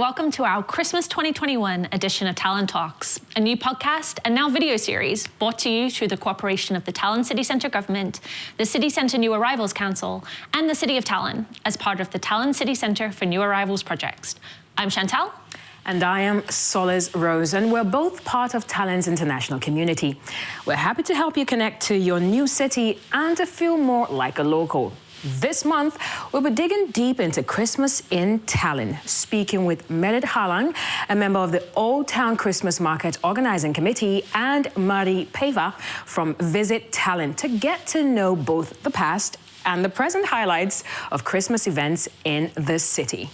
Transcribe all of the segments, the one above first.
welcome to our Christmas 2021 edition of Talon Talks, a new podcast and now video series brought to you through the cooperation of the Tallinn City Centre Government, the City Centre New Arrivals Council, and the City of Tallinn as part of the Tallinn City Centre for New Arrivals projects. I'm Chantal. And I am Solis Rose, and we're both part of Tallinn's international community. We're happy to help you connect to your new city and to feel more like a local. This month, we'll be digging deep into Christmas in Tallinn, speaking with Merit Halang, a member of the Old Town Christmas Market Organizing Committee, and Mari Peva from Visit Tallinn to get to know both the past and the present highlights of Christmas events in the city.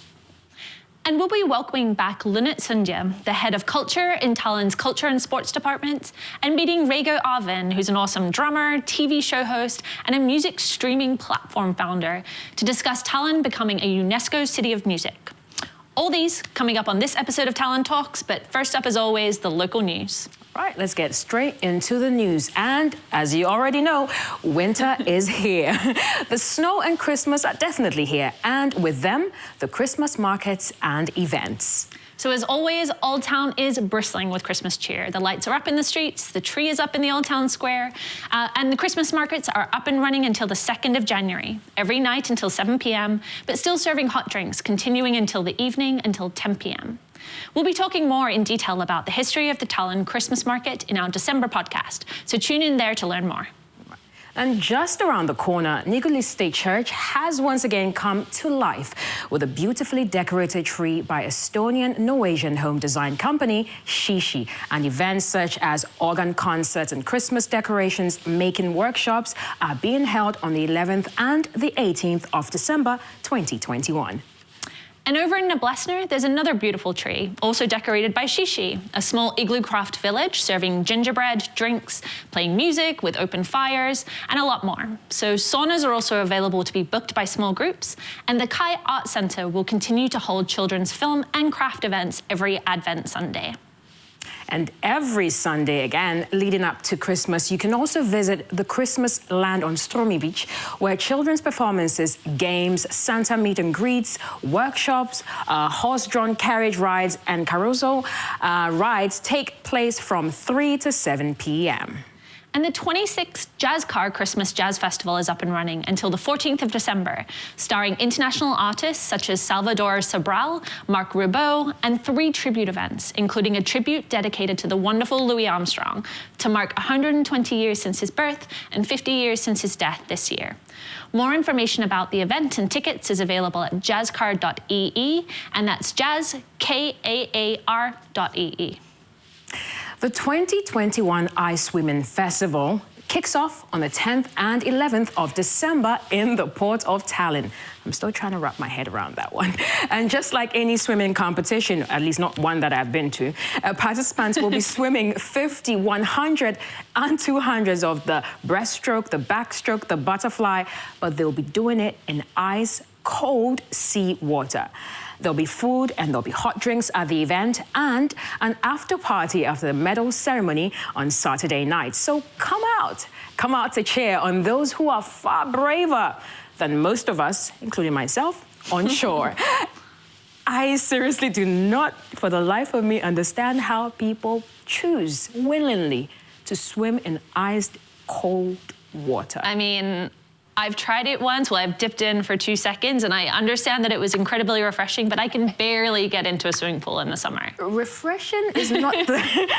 And we'll be welcoming back Lunit Sundja, the head of culture in Tallinn's Culture and Sports Department, and meeting Rego Aven, who's an awesome drummer, TV show host, and a music streaming platform founder, to discuss Tallinn becoming a UNESCO City of Music. All these coming up on this episode of Talon Talks, but first up, as always, the local news. Right, let's get straight into the news. And as you already know, winter is here. The snow and Christmas are definitely here, and with them, the Christmas markets and events. So as always, Old Town is bristling with Christmas cheer. The lights are up in the streets, the tree is up in the Old Town Square, and the Christmas markets are up and running until the 2nd of January, every night until 7 p.m., but still serving hot drinks, continuing until the evening until 10 p.m. We'll be talking more in detail about the history of the Tallinn Christmas market in our December podcast, so tune in there to learn more. And just around the corner, Niguli State Church has once again come to life with a beautifully decorated tree by Estonian-Norwegian home design company Shishi, and events such as organ concerts and Christmas decorations making workshops are being held on the 11th and the 18th of December 2021. And over in Nablesner, there's another beautiful tree, also decorated by Shishi, a small igloo craft village serving gingerbread, drinks, playing music with open fires, and a lot more. So saunas are also available to be booked by small groups, and the Kai Art Centre will continue to hold children's film and craft events every Advent Sunday. And every Sunday, again, leading up to Christmas, you can also visit the Christmas Land on Stromi Beach, where children's performances, games, Santa meet and greets, workshops, horse-drawn carriage rides, and carousel rides take place from 3 to 7 p.m. And the 26th Jazz Car Christmas Jazz Festival is up and running until the 14th of December, starring international artists such as Salvador Sobral, Mark Ribot, and 3 tribute events, including a tribute dedicated to the wonderful Louis Armstrong to mark 120 years since his birth and 50 years since his death this year. More information about the event and tickets is available at jazzcar.ee, and that's jazz, K-A-A-R.ee. The 2021 Ice Swimming Festival kicks off on the 10th and 11th of December in the port of Tallinn. I'm still trying to wrap my head around that one. And just like any swimming competition, at least not one that I've been to, participants will be swimming 50, 100 and 200s of the breaststroke, the backstroke, the butterfly, but they'll be doing it in ice-cold sea water. There'll be food and there'll be hot drinks at the event and an after party after the medal ceremony on Saturday night. So come out to cheer on those who are far braver than most of us, including myself, on shore. I seriously do not, for the life of me, understand how people choose willingly to swim in iced cold water. I mean, I've tried it once. Well, I've dipped in for 2 seconds, and I understand that it was incredibly refreshing, but I can barely get into a swimming pool in the summer. Refreshing is not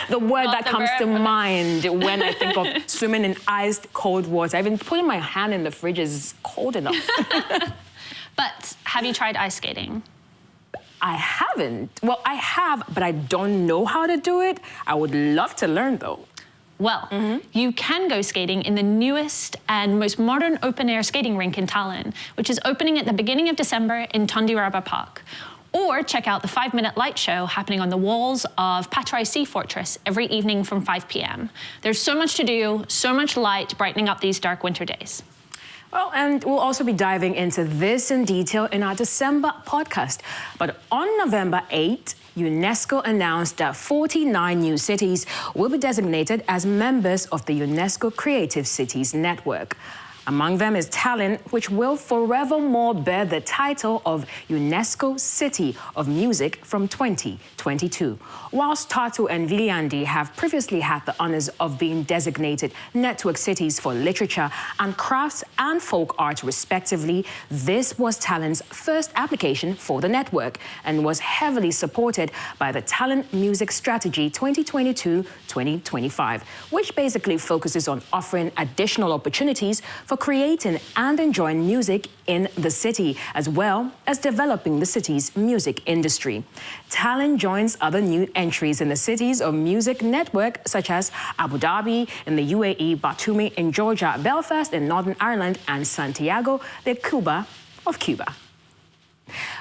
the word that comes to mind when I think of swimming in iced cold water. Even putting my hand in the fridge is cold enough. But have you tried ice skating? I haven't. Well, I have, but I don't know how to do it. I would love to learn, though. Well, you can go skating in the newest and most modern open-air skating rink in Tallinn, which is opening at the beginning of December in Tondiraba Park. Or check out the 5-minute light show happening on the walls of Patrai Sea Fortress every evening from 5 p.m. There's so much to do, so much light brightening up these dark winter days. Well, and we'll also be diving into this in detail in our December podcast. But on November 8th, UNESCO announced that 49 new cities will be designated as members of the UNESCO Creative Cities Network. Among them is Tallinn, which will forevermore bear the title of UNESCO City of Music from 2022, whilst Tartu and Viljandi have previously had the honours of being designated network cities for literature and crafts and folk art respectively. This was Tallinn's first application for the network and was heavily supported by the Tallinn Music Strategy 2022-2025, which basically focuses on offering additional opportunities for creating and enjoying music in the city, as well as developing the city's music industry. Talon joins other new entries in the cities of music network, such as Abu Dhabi in the UAE, Batumi in Georgia, Belfast in Northern Ireland, and Santiago de Cuba of Cuba.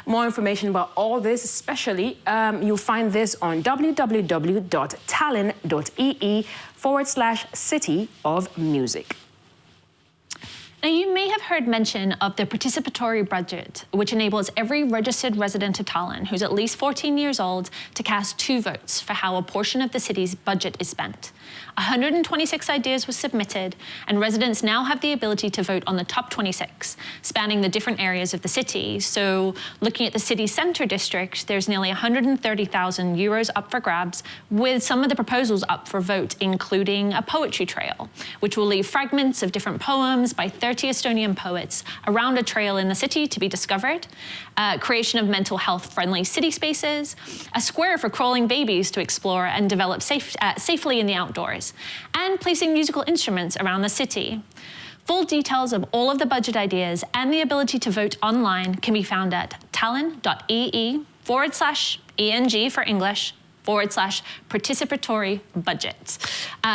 More information about all this, especially, you'll find this on www.tallinn.ee/City of Music. Now, you may have heard mention of the participatory budget, which enables every registered resident of Tallinn who's at least 14 years old to cast 2 votes for how a portion of the city's budget is spent. 126 ideas were submitted, and residents now have the ability to vote on the top 26, spanning the different areas of the city. So looking at the city centre district, there's nearly 130,000 euros up for grabs, with some of the proposals up for vote, including a poetry trail, which will leave fragments of different poems by 30 Estonian poets around a trail in the city to be discovered, creation of mental health-friendly city spaces, a square for crawling babies to explore and develop safely in the outdoors, and placing musical instruments around the city. Full details of all of the budget ideas and the ability to vote online can be found at tallinn.ee/ENG for English /participatory budget.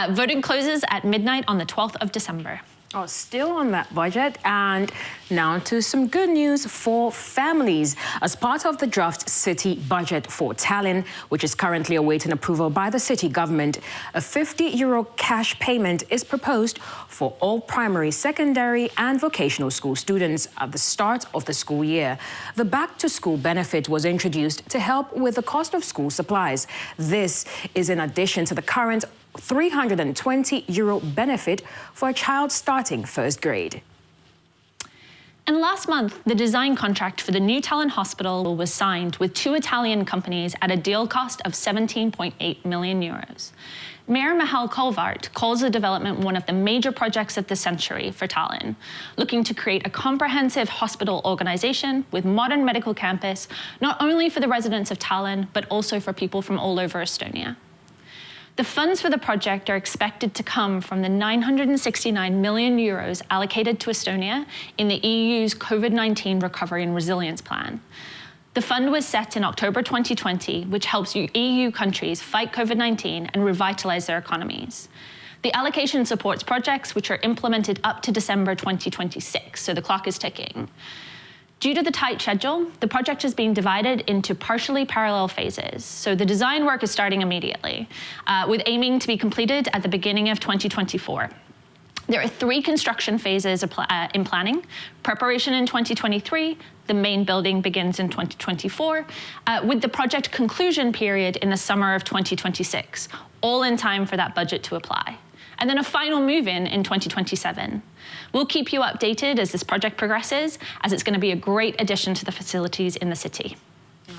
Voting closes at midnight on the 12th of December. Oh, still on that budget, and now to some good news for families. As part of the draft city budget for Tallinn, which is currently awaiting approval by the city government, a €50 cash payment is proposed for all primary, secondary and vocational school students at the start of the school year. The back-to-school benefit was introduced to help with the cost of school supplies. This is in addition to the current €320 benefit for a child starting first grade. And last month, the design contract for the new Talon hospital was signed with 2 Italian companies at a deal cost of €17.8 million. Mayor Michal Kolvart calls the development one of the major projects of the century for Tallinn, looking to create a comprehensive hospital organization with modern medical campus, not only for the residents of Tallinn, but also for people from all over Estonia. The funds for the project are expected to come from the €969 million allocated to Estonia in the EU's COVID-19 Recovery and Resilience Plan. The fund was set in October 2020, which helps EU countries fight COVID-19 and revitalize their economies. The allocation supports projects which are implemented up to December 2026, so the clock is ticking. Due to the tight schedule, the project is being divided into partially parallel phases, so the design work is starting immediately, with aiming to be completed at the beginning of 2024. There are 3 construction phases in planning: preparation in 2023, the main building begins in 2024, with the project conclusion period in the summer of 2026, all in time for that budget to apply. And then a final move-in in 2027. We'll keep you updated as this project progresses, as it's going to be a great addition to the facilities in the city.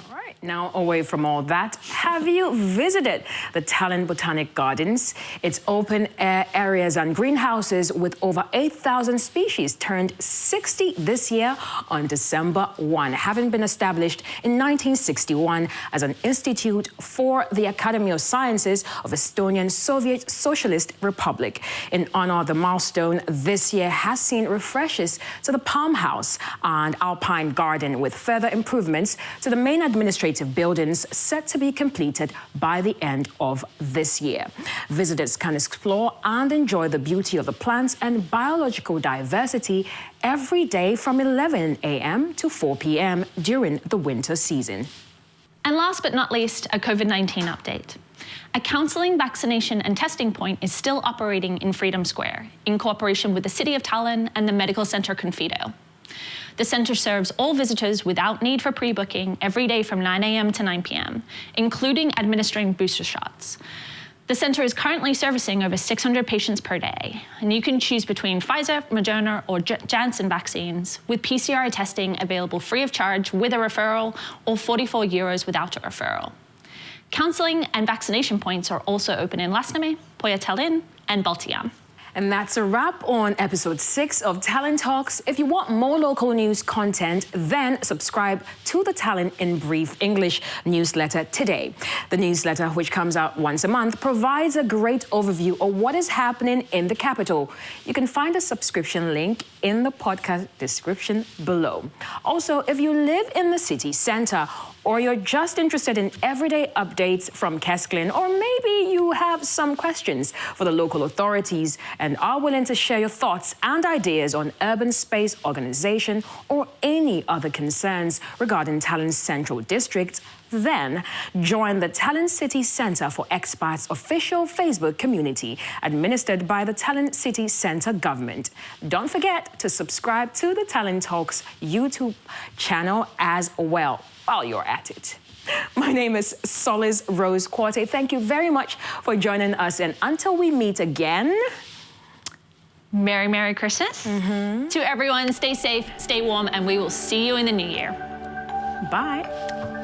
All right, now away from all that, have you visited the Tallinn Botanic Gardens? It's open air areas and greenhouses with over 8,000 species turned 60 this year on December 1, having been established in 1961 as an institute for the Academy of Sciences of Estonian Soviet Socialist Republic. In honor of the milestone, this year has seen refreshes to the Palm House and Alpine Garden, with further improvements to the main administrative buildings set to be completed by the end of this year. Visitors can explore and enjoy the beauty of the plants and biological diversity every day from 11 a.m. to 4 p.m. during the winter season. And last but not least, a COVID-19 update. A counselling, vaccination and testing point is still operating in Freedom Square in cooperation with the City of Tallinn and the Medical Centre Confido. The centre serves all visitors without need for pre-booking every day from 9 a.m. to 9 p.m., including administering booster shots. The centre is currently servicing over 600 patients per day, and you can choose between Pfizer, Moderna, or Janssen vaccines, with PCR testing available free of charge with a referral or €44 without a referral. Counselling and vaccination points are also open in Lasnamäe, Tallinn, and Botanic. And that's a wrap on episode 6 of Talon Talks. If you want more local news content, then subscribe to the Talon in Brief English newsletter today. The newsletter, which comes out once a month, provides a great overview of what is happening in the capital. You can find a subscription link in the podcast description below. Also, if you live in the city centre or you're just interested in everyday updates from Kesklin, or maybe you have some questions for the local authorities and are willing to share your thoughts and ideas on urban space organization or any other concerns regarding Tallinn's Central District, then join the Tallinn City Centre for Expats official Facebook community administered by the Tallinn City Centre government. Don't forget to subscribe to the Talon Talks YouTube channel as well while you're at it. My name is Solis Rose Quarte. Thank you very much for joining us, and until we meet again, Merry Christmas. To everyone, stay safe, stay warm, and we will see you in the new year. bye.